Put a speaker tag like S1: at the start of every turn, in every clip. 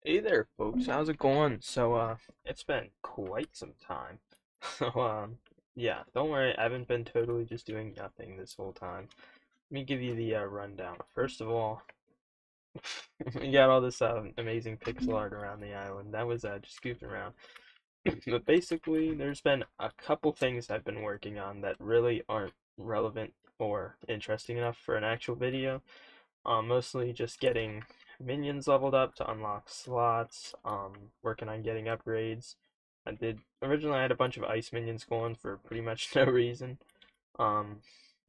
S1: Hey there, folks. How's it going? It's been quite some time. So, yeah, don't worry. I haven't been totally just doing nothing this whole time. Let me give you the rundown. First of all, we got all this amazing pixel art around the island. That was just goofing around. But basically, there's been a couple things I've been working on that really aren't relevant or interesting enough for an actual video. Mostly just getting minions leveled up to unlock slots, working on getting upgrades. Originally I had a bunch of ice minions going for pretty much no reason. Um,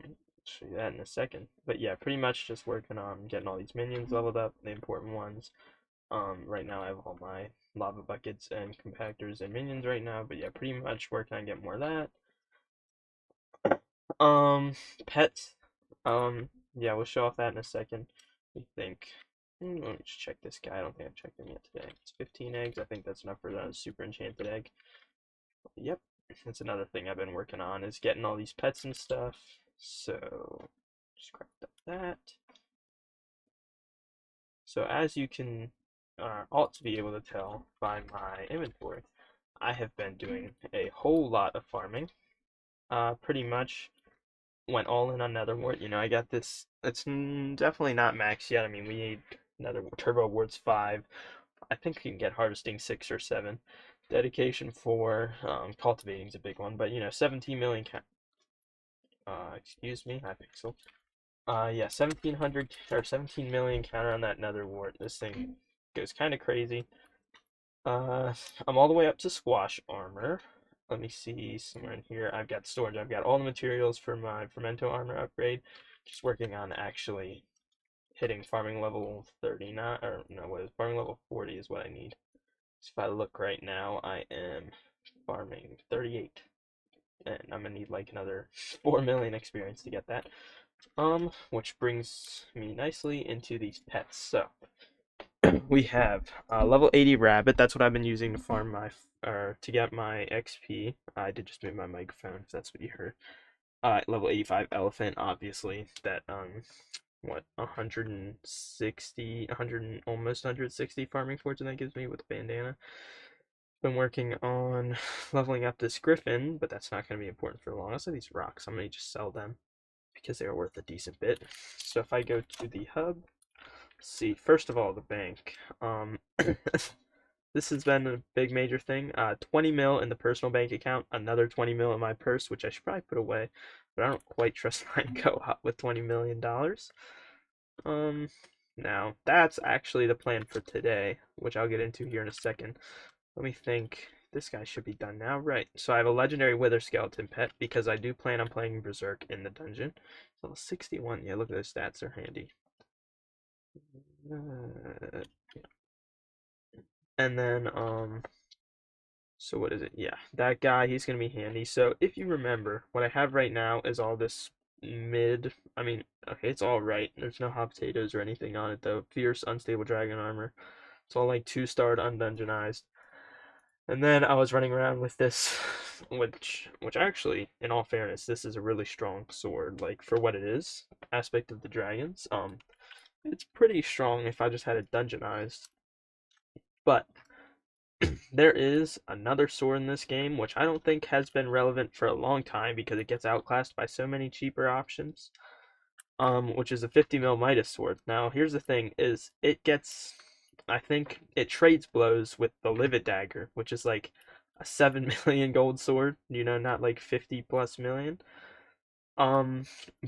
S1: I'll show you that in a second. But yeah, pretty much just working on getting all these minions leveled up, the important ones. Right now I have all my lava buckets and compactors and minions right now, but yeah, pretty much working on getting more of that. Um, Pets. Yeah, we'll show off that in a second. I think. Let me just check this guy. I don't think I've checked him yet today. It's 15 eggs. I think that's enough for a super enchanted egg. Yep. That's another thing I've been working on is getting all these pets and stuff. So, just grab that. So as you can ought to be able to tell by my inventory, I have been doing a whole lot of farming. Pretty much went all in on Netherwart. I got this. It's definitely not max yet. I mean, we need another Turbo Wards 5. I think we can get Harvesting 6 or 7. Dedication 4. Cultivating is a big one, but 17 million. Excuse me, Hypixel. Yeah, 1700 or 17 million counter on that Netherwart. This thing goes kind of crazy. Uh, I'm all the way up to Squash Armor. Let me see somewhere in here. I've got storage. I've got all the materials for my Fermento Armor upgrade. Just working on actually hitting farming level 39, or no, what is farming level 40 is what I need. So if I look right now, I am farming 38, and I'm gonna need like another 4 million experience to get that. Which brings me nicely into these pets. So we have level 80 rabbit. That's what I've been using to farm my or to get my XP. I did just move my microphone if that's what you heard. Level 85 elephant, obviously. That what 160, 100, almost 160 farming fortune that gives me with the bandana. Been working on leveling up this griffin, but that's not going to be important for long. Also, these rocks, I'm going to just sell them because they are worth a decent bit. So if I go to the hub, see, first of all, the bank. This has been a big major thing. 20 mil in the personal bank account, another 20 mil in my purse, which I should probably put away, but I don't quite trust mine go up with $20 million. Now that's actually the plan for today, which I'll get into here in a second. Let me think. This guy should be done now. Right. So I have a legendary Wither Skeleton pet because I do plan on playing Berserk in the dungeon. Level 61. Yeah, look at those stats. They're handy. Yeah. And then, so what is it? Yeah, that guy, he's gonna be handy. So if you remember, what I have right now is all this I mean, okay, it's all right. There's no hot potatoes or anything on it though. Fierce, unstable dragon armor. It's all like 2-starred, undungeonized. And then I was running around with this, which actually, in all fairness, this is a really strong sword. Like for what it is, aspect of the dragons. It's pretty strong if I just had it dungeonized. But there is another sword in this game, which I don't think has been relevant for a long time because it gets outclassed by so many cheaper options. Which is a 50 mil Midas sword. Now, here's the thing: is it gets, I think it trades blows with the Livid Dagger, which is like a 7 million gold sword. Not like 50 plus million. Um,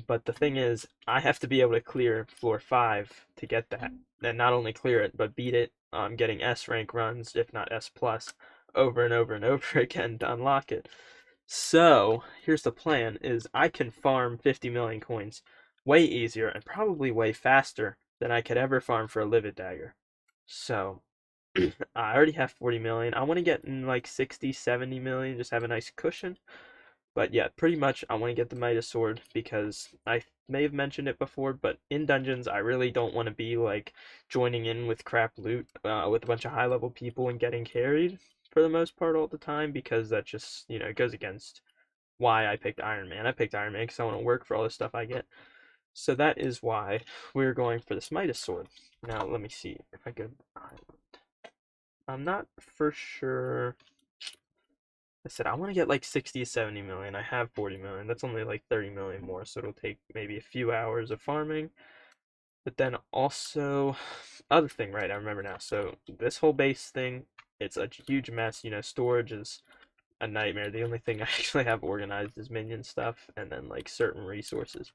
S1: but the thing is, I have to be able to clear floor 5 to get that. And not only clear it, but beat it, getting S rank runs, if not S plus, over and over and over again to unlock it. So, here's the plan, is I can farm 50 million coins way easier and probably way faster than I could ever farm for a Livid Dagger. So, I already have 40 million. I want to get in like 60, 70 million, just have a nice cushion. But yeah, pretty much I want to get the Midas sword because I may have mentioned it before, but in dungeons I really don't want to be like joining in with crap loot with a bunch of high level people and getting carried for the most part all the time because that just, it goes against why I picked Iron Man. I picked Iron Man because I want to work for all the stuff I get. So that is why we're going for this Midas sword. Now let me see if I could. I'm not for sure. I said I want to get like 60 to 70 million. I have 40 million. That's only like 30 million more, so it'll take maybe a few hours of farming. But then also, other thing, right? I remember now. So this whole base thing, it's a huge mess. Storage is a nightmare. The only thing I actually have organized is minion stuff and then like certain resources.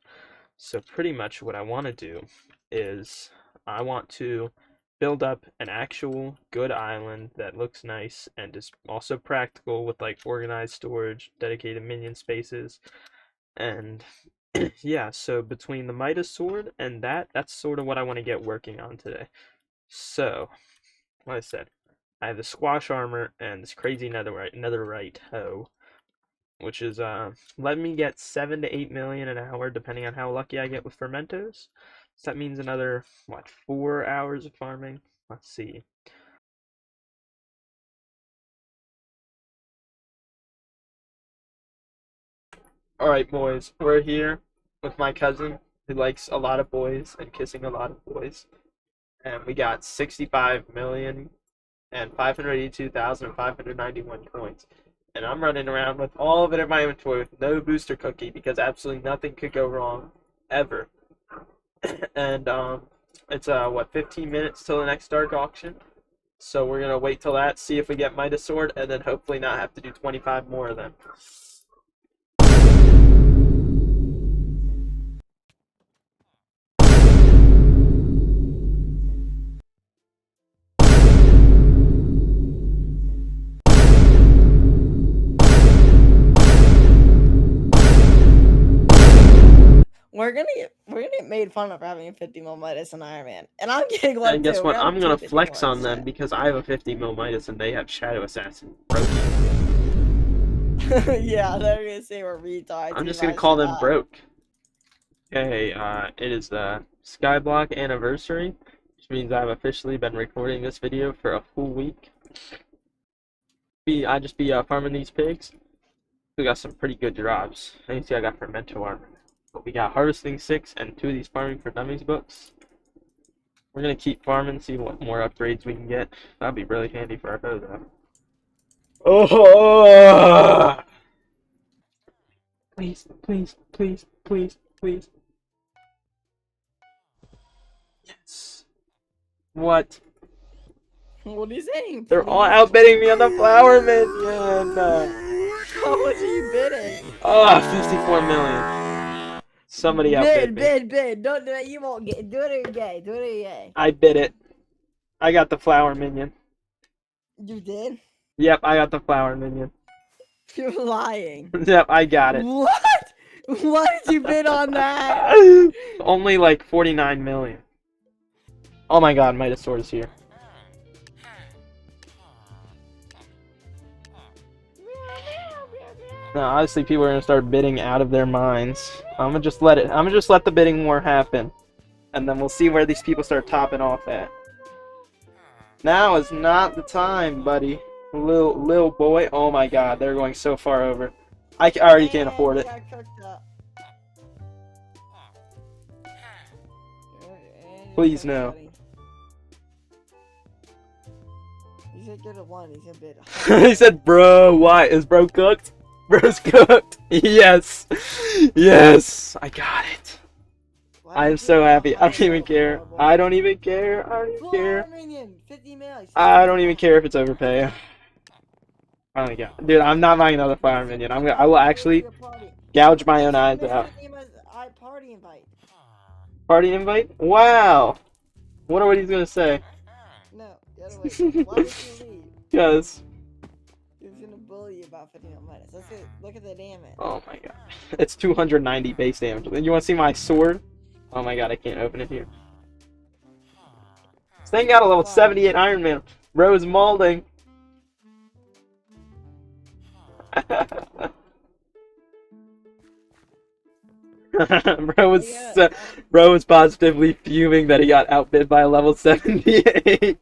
S1: So pretty much what I want to do is I want to build up an actual good island that looks nice and is also practical with like organized storage, dedicated minion spaces, and yeah, so between the Midas sword and that's sort of what I want to get working on today. So, like I said, I have the squash armor and this crazy netherite hoe, which is let me get 7 to 8 million an hour depending on how lucky I get with fermentos. So that means another what, 4 hours of farming. Let's see. All right, boys, we're here with my cousin who likes a lot of boys and kissing a lot of boys, and we got 65 million and 582,591 coins. And I'm running around with all of it in my inventory with no booster cookie because absolutely nothing could go wrong ever. And it's what, 15 minutes till the next dark auction. So we're gonna wait till that, see if we get Midas sword, and then hopefully not have to do 25 more of them.
S2: We're gonna get made fun of for having a 50 mil Midas and Iron Man, and I'm getting one
S1: And guess
S2: too.
S1: what? I'm gonna flex on them because I have a 50 mil Midas and they have Shadow Assassin.
S2: Yeah, they're gonna say we're retards.
S1: I'm just gonna call them broke. Okay, it is the Skyblock anniversary, which means I've officially been recording this video for a full week. I just be farming these pigs. We got some pretty good drops. Now you see I got Fermento armor. But we got Harvesting 6 and 2 of these Farming for Dummies books. We're gonna keep farming, see what more upgrades we can get. That'd be really handy for our hoe though. Oh! Please, please, please, please, please. Yes. What?
S2: What are you saying?
S1: They're all outbidding me on the flower minion.
S2: How much are you bidding?
S1: Oh, 54 million. Somebody outbid me.
S2: Bid. Don't do it. You won't get. Do it again. Do it again.
S1: I bid it. I got the flower minion.
S2: You did?
S1: Yep, I got the flower minion.
S2: You're lying.
S1: Yep, I got it.
S2: What? Why did you bid on that?
S1: Only like 49 million. Oh my god, Midas sword is here. No, obviously people are gonna start bidding out of their minds. I'm gonna just let the bidding war happen. And then we'll see where these people start topping off at. Now is not the time, buddy. Little boy. Oh my god, they're going so far over. I already can't afford it. Please no.
S2: He said get a one, he's a bit.
S1: He said, bro, why? Is bro cooked? Bro's cooked. Yes. Yes. I got it. I am so happy. I don't even care. I don't even care. I don't even care. I don't even care if it's overpay. Oh my god. Dude, I'm not buying another flower minion. I will actually gouge my own eyes out.
S2: Party invite.
S1: Party invite? Wow. Wonder what he's gonna say.
S2: No, the other way. Why would you leave?
S1: Because
S2: He's gonna bully you about 50 mil Midas. Look at the damage.
S1: oh my god. It's 290 base damage. You wanna see my sword? Oh my god, I can't open it here. This thing got a level 78 Iron Man. Bro is molding. Bro was positively fuming that he got outbid by a level 78.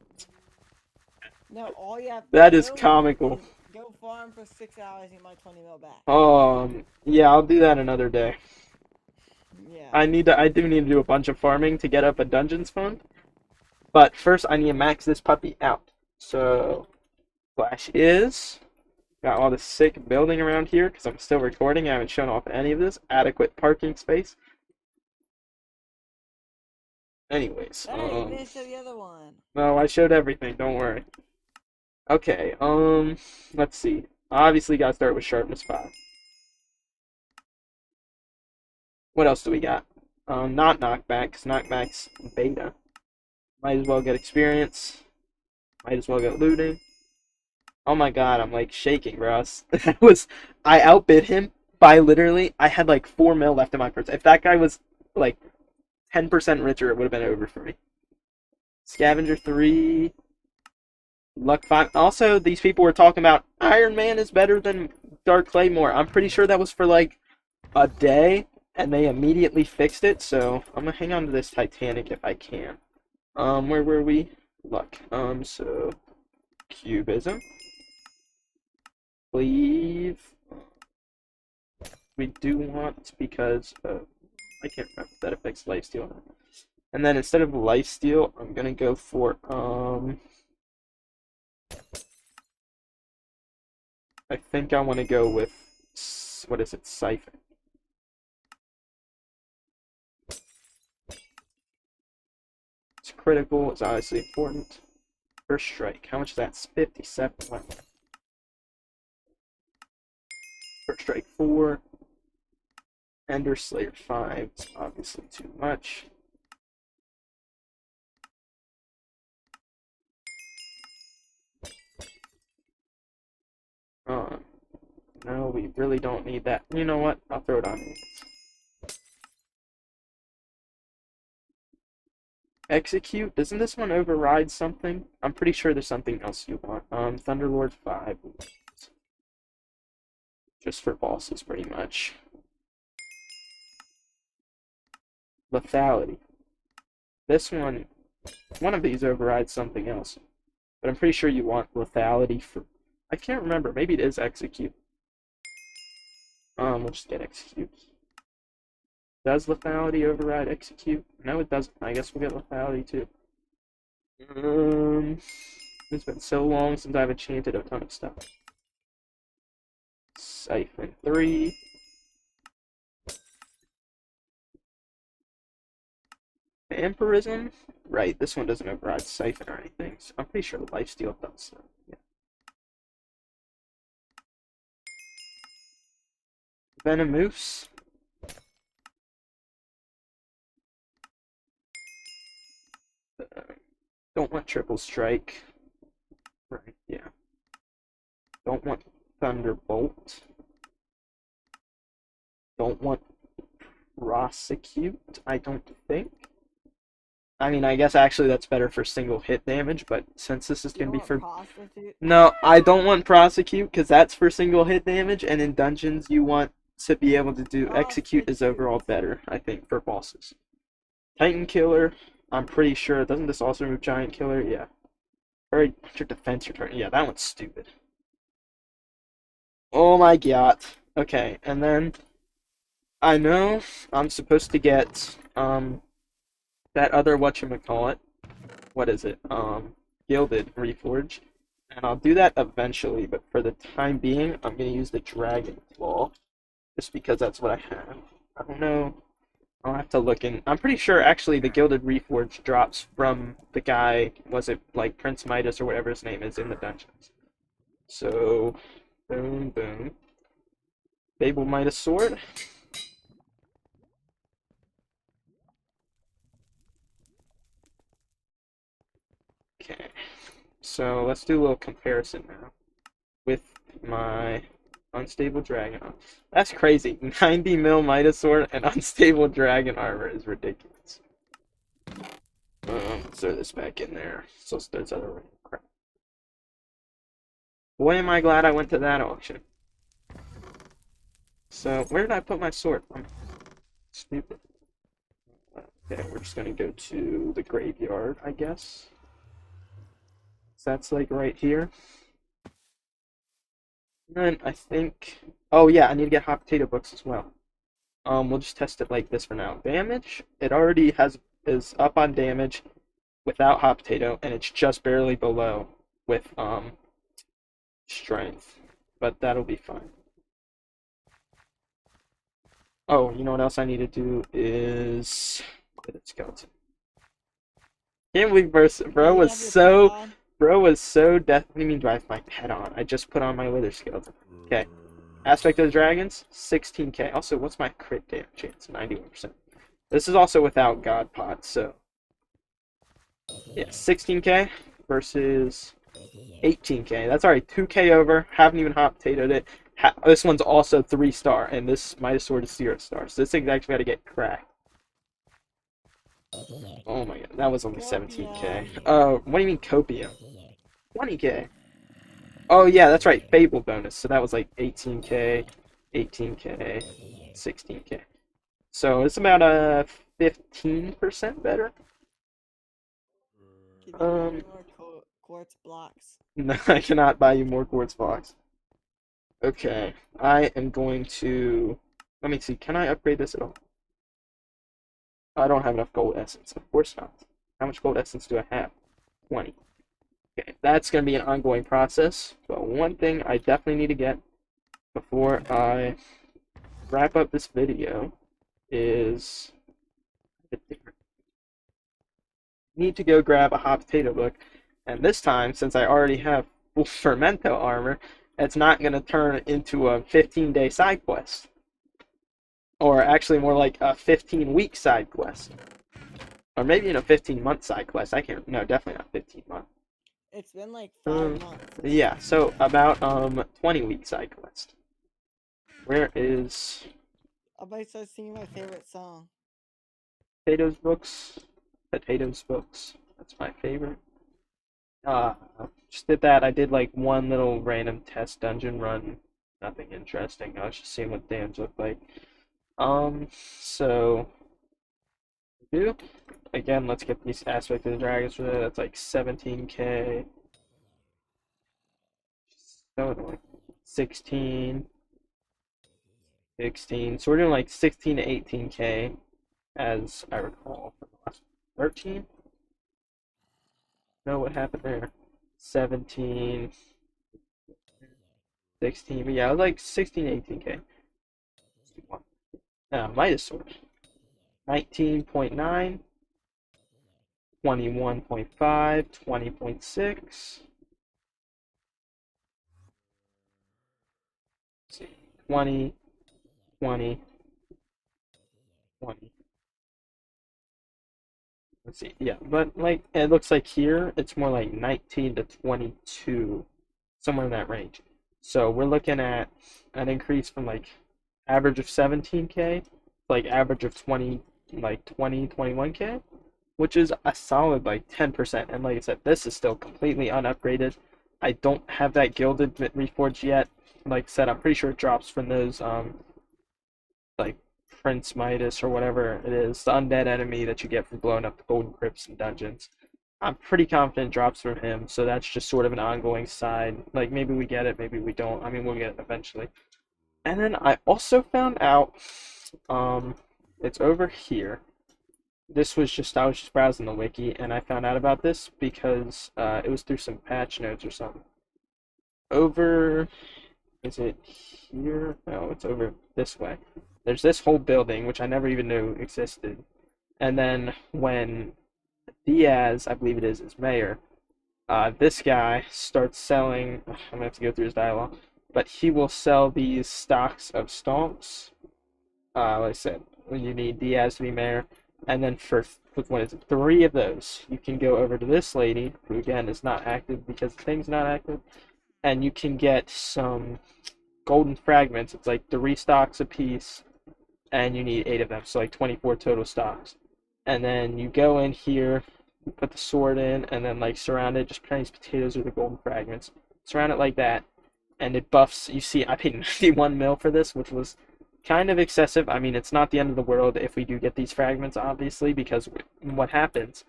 S2: No, all you have to
S1: That
S2: do
S1: is comical.
S2: Go farm for 6 hours and get my 20 mil back.
S1: Yeah, I'll do that another day.
S2: Yeah.
S1: I do need to do a bunch of farming to get up a dungeons fund. But first I need to max this puppy out. So, Flash is. Got all this sick building around here because I'm still recording. I haven't shown off any of this. Adequate parking space. Anyways,
S2: Hey, you didn't show the other one.
S1: no, I showed everything. Don't worry. Okay, let's see. Obviously, gotta start with sharpness 5. What else do we got? Not knockback, because knockback's beta. Might as well get experience. Might as well get looting. Oh my god, I'm like shaking, bro. I outbid him by literally, I had like 4 mil left in my purse. If that guy was like 10% richer, it would have been over for me. Scavenger 3, Luck 5. Also, these people were talking about Iron Man is better than Dark Claymore. I'm pretty sure that was for like a day, and they immediately fixed it, so I'm gonna hang on to this Titanic if I can. Where were we? Luck. So Cubism. Believe we do want because I can't remember if that affects lifesteal. And then instead of lifesteal, I'm gonna go for I think I want to go with what is it? Siphon. It's critical. It's obviously important. First strike. How much is that? 57. Wow. First strike 4. Ender Slayer 5. It's obviously too much. No, we really don't need that. You know what? I'll throw it on you. Execute. Doesn't this one override something? I'm pretty sure there's something else you want. Thunderlord 5. Just for bosses, pretty much. Lethality. This one of these overrides something else. But I'm pretty sure you want lethality for... I can't remember. Maybe it is execute. We'll just get execute. Does lethality override execute? No, it doesn't. I guess we'll get lethality too. It's been so long since I've enchanted a ton of stuff. Siphon 3. Vampirism? Right, this one doesn't override Siphon or anything, so I'm pretty sure Lifesteal does. So, yeah. Venomoose. Don't want Triple Strike. Right, yeah. Don't want Thunderbolt. Don't want Prosecute, I don't think. I mean, I guess actually that's better for single hit damage, but since this is going to be for...
S2: Prostitute?
S1: No, I don't want Prosecute, because that's for single hit damage, and in dungeons you want to be able to do... Execute is overall better, I think, for bosses. Titan Killer, I'm pretty sure... Doesn't this also remove Giant Killer? Yeah. Or your defense return. Yeah, that one's stupid. Oh my god. Okay, and then... I know I'm supposed to get, that other whatchamacallit. What is it? Gilded Reforge. And I'll do that eventually, but for the time being, I'm going to use the Dragon Claw. Just because that's what I have. I don't know. I'll have to look in. I'm pretty sure, actually, the Gilded Reforge drops from the guy, was it, like, Prince Midas or whatever his name is, in the dungeons. So, boom, boom. Fable Midas Sword. Okay, so let's do a little comparison now with my unstable dragon armor. That's crazy. 90 mil Midas sword and unstable dragon armor is ridiculous. Let's throw this back in there. So there's other random crap. Boy, am I glad I went to that auction. So where did I put my sword? I'm stupid. Okay, we're just gonna go to the graveyard, I guess. That's like right here. And then I think, oh yeah, I need to get hot potato books as well. We'll just test it like this for now. Damage, it already is up on damage without hot potato, and it's just barely below with strength, but that'll be fine. Oh, you know what else I need to do is skeleton. Can't believe
S2: Yeah,
S1: bro
S2: you
S1: was
S2: have your pet
S1: so
S2: on.
S1: death. What do you mean do I have my pet on? I just put on my wither skeleton. Okay. Aspect of the dragons, 16k. Also, what's my crit damage chance? 91%. This is also without god pots, so yeah, 16k versus 18k. That's already 2k over. Haven't even hot potatoed it. This one's also 3-star, and this Midas sword is 0-star. So this thing's actually got to get cracked. Oh my god, that was only 17k.
S2: Copium.
S1: What do you mean copium? 20k. Oh yeah, that's right, Fable bonus. So that was like 18k, 18k, 16k. So it's about a 15% better.
S2: Can you give me
S1: Um,
S2: more quartz blocks?
S1: no, I cannot buy you more quartz blocks. Okay, I am going to. Let me see. Can I upgrade this at all? I don't have enough gold essence. Of course not. How much gold essence do I have? 20. Okay, that's going to be an ongoing process. But one thing I definitely need to get before I wrap up this video is I need to go grab a hot potato book. And this time, since I already have full fermento armor, it's not going to turn into a 15-day side quest. Or actually more like a 15-week side quest. Or maybe in a 15-month side quest. I can't. No, definitely not 15 months.
S2: It's been like
S1: Um,
S2: 5 months.
S1: yeah. So about 20-week side quest. Where is
S2: I'll about to start singing my favorite song.
S1: potatoes books? Potatoes books. That's my favorite. Uh, just did that. I did like one little random test dungeon run. Nothing interesting. I was just seeing what dams look like. So do again. Let's get these aspect of the dragons for that. That's like 17k. So like 16, 16. So we're doing like 16 to 18k, as I recall from the last 13. No, what happened there? 17, 16. But yeah, like 16 to 18k. Midas sword. 19.9, 21.5, 20.6. 20, 20, 20. Let's see. Yeah, but like it looks like here it's more like 19 to 22, somewhere in that range. So we're looking at an increase from like average of 17k, like average of 20, like 20, 21k, which is a solid like 10%. And like I said, this is still completely unupgraded. I don't have that gilded reforged yet. Like I said, I'm pretty sure it drops from those like Prince Midas or whatever it is, the undead enemy that you get from blowing up the golden crypts and dungeons. I'm pretty confident it drops from him, so that's just sort of an ongoing side. Like maybe we get it, maybe we don't. I mean, we'll get it eventually. And then I also found out, um, it's over here. This was just I was just browsing the wiki and I found out about this because it was through some patch notes or something. Over is it here? No, it's over this way. There's this whole building, which I never even knew existed. And then when Diaz, I believe it is mayor, this guy starts selling. I'm gonna have to go through his dialogue, but he will sell these stocks of stomps. Like I said, when you need Diaz to be mayor, and then for what is it, 3 of those, you can go over to this lady, who again is not active because the thing's not active, and you can get some golden fragments. It's like 3 stocks a piece, and you need 8 of them, so like 24 total stocks. And then you go in here, you put the sword in, and then like surround it, just pretend these potatoes are the golden fragments. Surround it like that, and it buffs. You see, I paid 91 mil for this, which was kind of excessive. I mean, it's not the end of the world if we do get these fragments, obviously, because what happens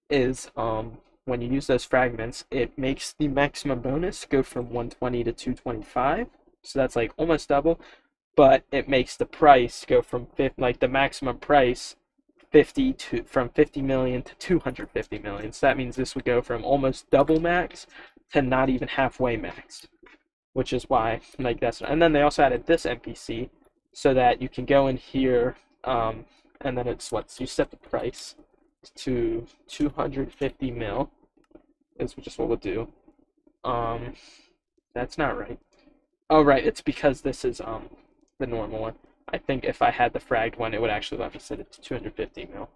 S1: is when you use those fragments, it makes the maximum bonus go from 120 to 225. So that's like almost double, but it makes the price go from like the maximum price from 50 million to 250 million. So that means this would go from almost double max to not even halfway max, which is why like that's. And then they also added this NPC so that you can go in here, and then it's what, so you set the price to 250 mil is just what we'll do. That's not right. Oh right, it's because this is the normal one. I think if I had the fragged one, it would actually let me set it to 250 mil.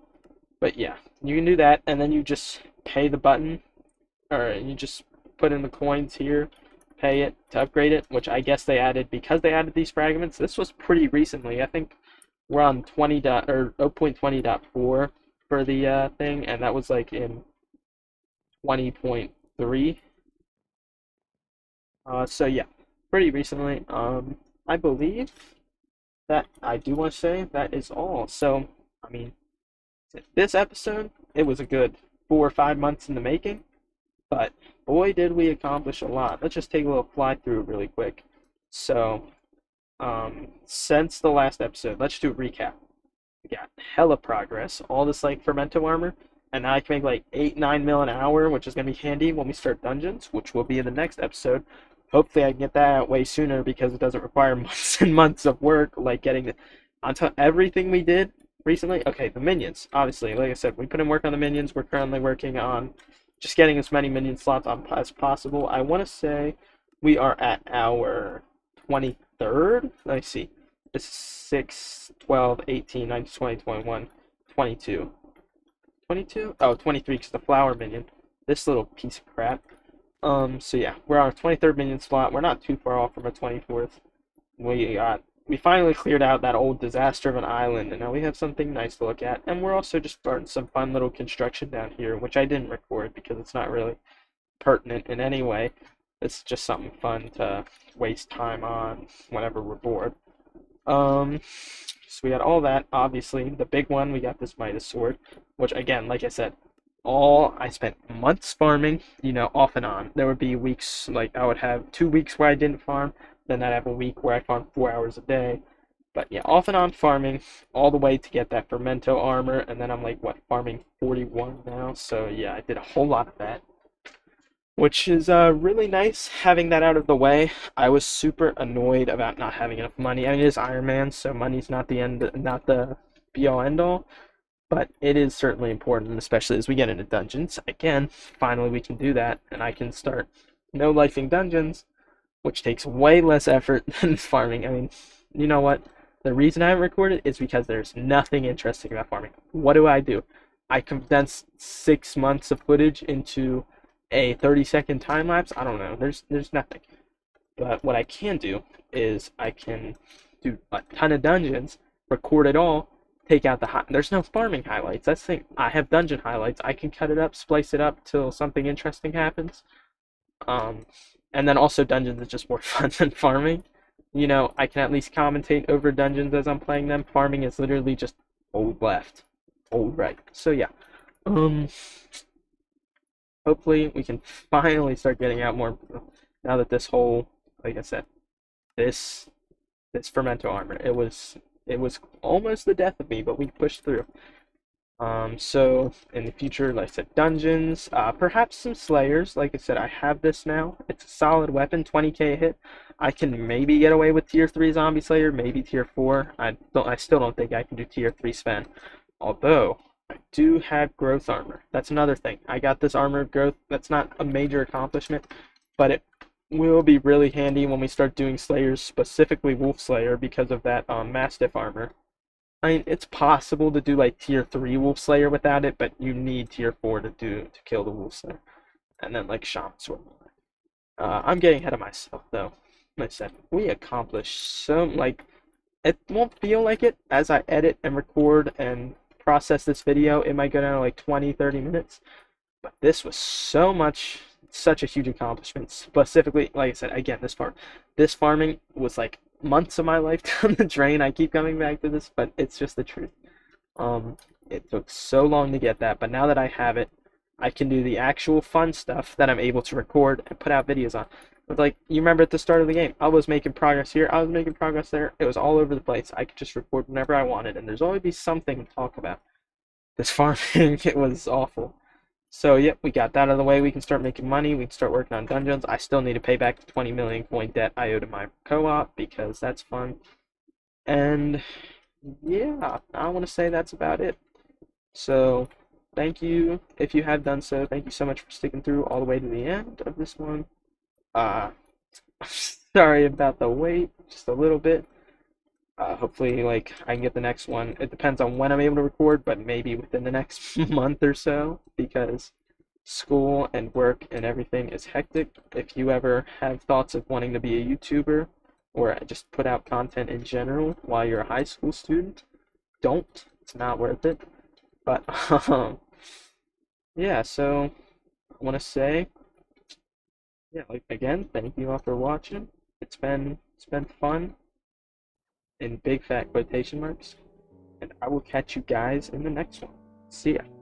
S1: But yeah, you can do that, and then you just pay the button, or you just put in the coins here, pay it to upgrade it, which I guess they added because they added these fragments. This was pretty recently. I think we're on 0.20.4 for the thing, and that was like in 20.3. So yeah, pretty recently. I believe that I do want to say that is all. So I mean, this episode, it was a good 4 or 5 months in the making, but boy did we accomplish a lot. Let's just take a little fly through really quick. So, since the last episode, let's do a recap. We got hella progress, all this like fermento armor, and now I can make like 8-9 mil an hour, which is gonna be handy when we start dungeons, which will be in the next episode. Hopefully I can get that out way sooner because it doesn't require months and months of work like getting the, on top everything we did recently. Okay, the minions, obviously, like I said, we put in work on the minions. We're currently working on just getting as many minion slots on as possible. I want to say we are at our 23rd. Let me see. It's 6, 12, 18, 19, 20, 21, 22. 22? Oh, 23 because the flower minion. This little piece of crap. So yeah, we're on our 23rd minion slot. We're not too far off from our 24th. We finally cleared out that old disaster of an island, and now we have something nice to look at. And we're also just starting some fun little construction down here, which I didn't record because it's not really pertinent in any way. It's just something fun to waste time on whenever we're bored. So we got all that. Obviously, the big one, we got this Midas sword, which again, like I said, I spent months farming, off and on. There would be weeks, like I would have 2 weeks where I didn't farm, then I'd have a week where I farmed 4 hours a day. But yeah, off and on farming all the way to get that fermento armor, and then I'm like, what, farming 41 now? So yeah, I did a whole lot of that, which is really nice having that out of the way. I was super annoyed about not having enough money. I mean, it is Iron Man, so money's not the be all end all, but it is certainly important, especially as we get into dungeons. Again, finally we can do that, and I can start no-lifing dungeons, which takes way less effort than farming. I mean, you know what? The reason I haven't recorded is because there's nothing interesting about farming. What do? I condense 6 months of footage into a 30-second time lapse. I don't know. There's nothing. But what I can do is I can do a ton of dungeons, record it all, take out there's no farming highlights. That's the thing. I have dungeon highlights. I can cut it up, splice it up till something interesting happens. And then also dungeons is just more fun than farming. I can at least commentate over dungeons as I'm playing them. Farming is literally just old left, old right. So yeah. Hopefully we can finally start getting out more now that this whole, like I said, this fermento armor, it was almost the death of me, but we pushed through. So in the future, like I said, dungeons, perhaps some slayers. Like I said, I have this now. It's a solid weapon, 20k hit. I can maybe get away with tier 3 zombie slayer, maybe tier 4. I still don't think I can do tier 3 Sven. Although I do have growth armor. That's another thing. I got this armor of growth. That's not a major accomplishment, but it will be really handy when we start doing slayers, specifically wolf slayer, because of that mastiff armor. I mean, it's possible to do like tier 3 wolf slayer without it, but you need tier 4 to kill the wolf slayer, and then like shaman sword. I'm getting ahead of myself though. Like I said, we accomplished so, like, it won't feel like it as I edit and record and process this video. It might go down to like 20-30 minutes, but this was such a huge accomplishment. Specifically, like I said, again, this farming was like months of my life down the drain. I keep coming back to this, but it's just the truth. It took so long to get that, but now that I have it, I can do the actual fun stuff that I'm able to record and put out videos on. But like, you remember at the start of the game, I was making progress here, I was making progress there. It was all over the place. I could just record whenever I wanted, and there's always be something to talk about. this farming, it was awful. So, yep, we got that out of the way. We can start making money. We can start working on dungeons. I still need to pay back the 20 million coin debt I owe to my co-op because that's fun. And yeah, I want to say that's about it. So, thank you if you have done so. Thank you so much for sticking through all the way to the end of this one. Uh, sorry about the wait, just a little bit. Hopefully, like I can get the next one. It depends on when I'm able to record, but maybe within the next month or so because school and work and everything is hectic. If you ever have thoughts of wanting to be a YouTuber or just put out content in general while you're a high school student, don't. It's not worth it. But yeah, so I want to say, yeah, like again, thank you all for watching. It's been fun in big fat quotation marks, and I will catch you guys in the next one. See ya.